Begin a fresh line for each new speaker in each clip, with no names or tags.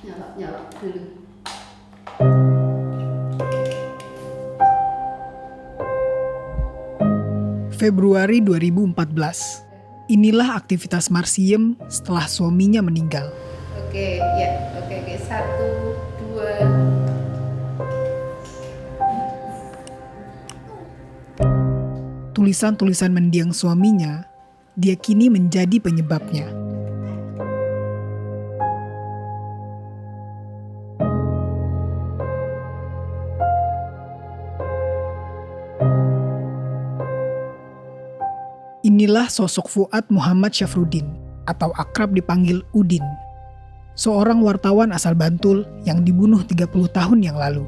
Nyala dulu.
Februari 2014. Inilah aktivitas Marsiem setelah suaminya meninggal.
Oke, ya. Oke. 1, 2.
Tulisan-tulisan mendiang suaminya diyakini menjadi penyebabnya. Inilah sosok Fuad Muhammad Syafruddin atau akrab dipanggil Udin. Seorang wartawan asal Bantul yang dibunuh 30 tahun yang lalu.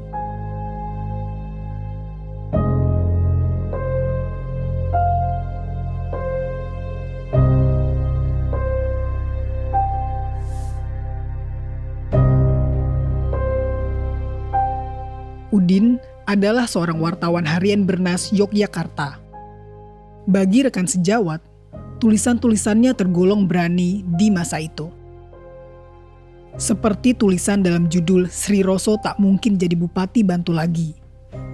Udin adalah seorang wartawan harian Bernas Yogyakarta. Bagi rekan sejawat, tulisan-tulisannya tergolong berani di masa itu. Seperti tulisan dalam judul Sri Roso tak mungkin jadi Bupati Bantul lagi,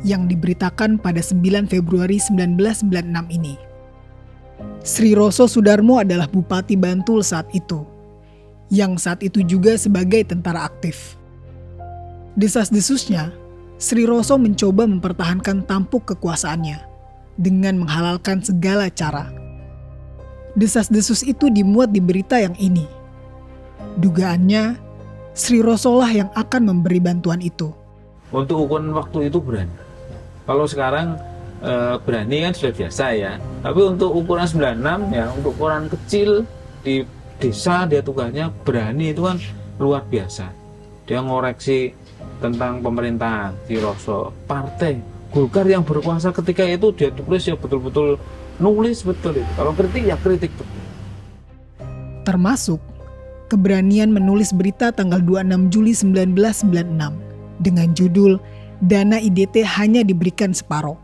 yang diberitakan pada 9 Februari 1996 ini. Sri Roso Sudarmo adalah Bupati Bantul saat itu, yang saat itu juga sebagai tentara aktif. Desas-desusnya, Sri Roso mencoba mempertahankan tampuk kekuasaannya dengan menghalalkan segala cara. Desas-desus itu dimuat di berita yang ini. Dugaannya, Sri Roso lah yang akan memberi bantuan itu.
Untuk ukuran waktu itu berani. Kalau sekarang berani kan sudah biasa ya. Tapi untuk ukuran 96 ya, untuk ukuran kecil di desa dia tugasnya berani itu kan luar biasa. Dia ngoreksi tentang pemerintahan, Sri Roso, partai Golkar yang berkuasa ketika itu dia tulis ya betul-betul nulis betul itu. Kalau kritik ya kritik betul.
Termasuk keberanian menulis berita tanggal 26 Juli 1996 dengan judul Dana IDT hanya diberikan separuh.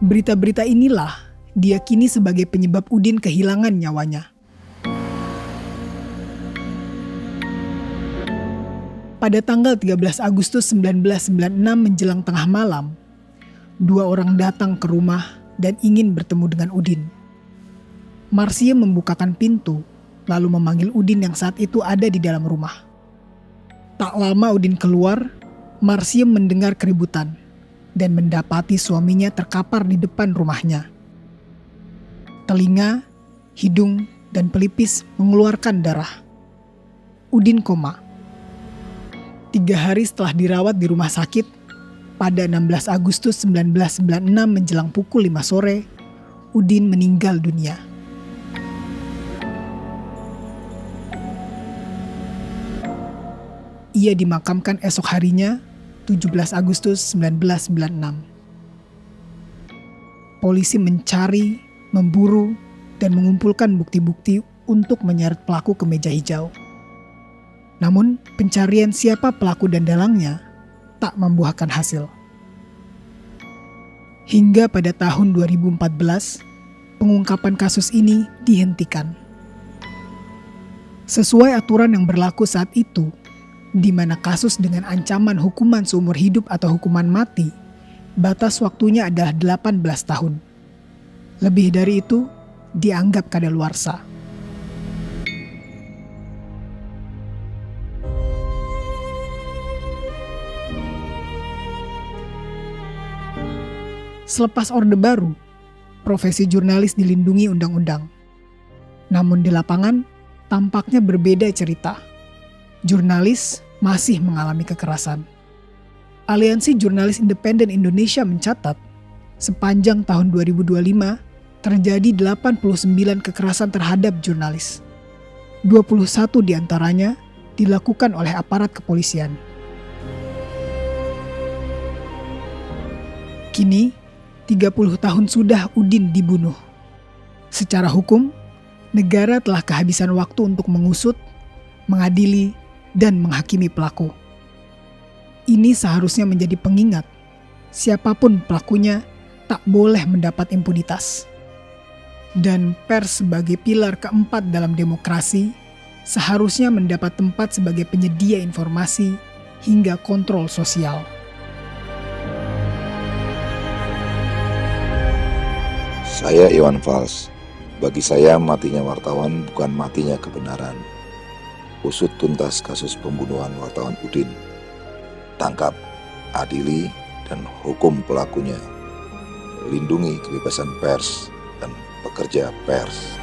Berita-berita inilah diyakini sebagai penyebab Udin kehilangan nyawanya. Pada tanggal 13 Agustus 1996 menjelang tengah malam, 2 orang datang ke rumah dan ingin bertemu dengan Udin. Marsiem membukakan pintu, lalu memanggil Udin yang saat itu ada di dalam rumah. Tak lama Udin keluar, Marsiem mendengar keributan dan mendapati suaminya terkapar di depan rumahnya. Telinga, hidung, dan pelipis mengeluarkan darah. Udin koma. 3 hari setelah dirawat di rumah sakit, pada 16 Agustus 1996 menjelang pukul 5 sore, Udin meninggal dunia. Ia dimakamkan esok harinya, 17 Agustus 1996. Polisi mencari, memburu, dan mengumpulkan bukti-bukti untuk menyeret pelaku ke meja hijau. Namun, pencarian siapa pelaku dan dalangnya tak membuahkan hasil. Hingga pada tahun 2014, pengungkapan kasus ini dihentikan. Sesuai aturan yang berlaku saat itu, di mana kasus dengan ancaman hukuman seumur hidup atau hukuman mati, batas waktunya adalah 18 tahun. Lebih dari itu, dianggap kadaluarsa. Selepas Orde Baru, profesi jurnalis dilindungi undang-undang. Namun di lapangan, tampaknya berbeda cerita. Jurnalis masih mengalami kekerasan. Aliansi Jurnalis Independen Indonesia mencatat, sepanjang tahun 2025, terjadi 89 kekerasan terhadap jurnalis. 21 diantaranya dilakukan oleh aparat kepolisian. Kini, 30 tahun sudah Udin dibunuh. Secara hukum, negara telah kehabisan waktu untuk mengusut, mengadili, dan menghakimi pelaku. Ini seharusnya menjadi pengingat, siapapun pelakunya tak boleh mendapat impunitas. Dan pers sebagai pilar keempat dalam demokrasi seharusnya mendapat tempat sebagai penyedia informasi hingga kontrol sosial.
Saya Iwan Fals. Bagi saya matinya wartawan bukan matinya kebenaran. Usut tuntas kasus pembunuhan wartawan Udin. Tangkap, adili, dan hukum pelakunya. Lindungi kebebasan pers dan pekerja pers.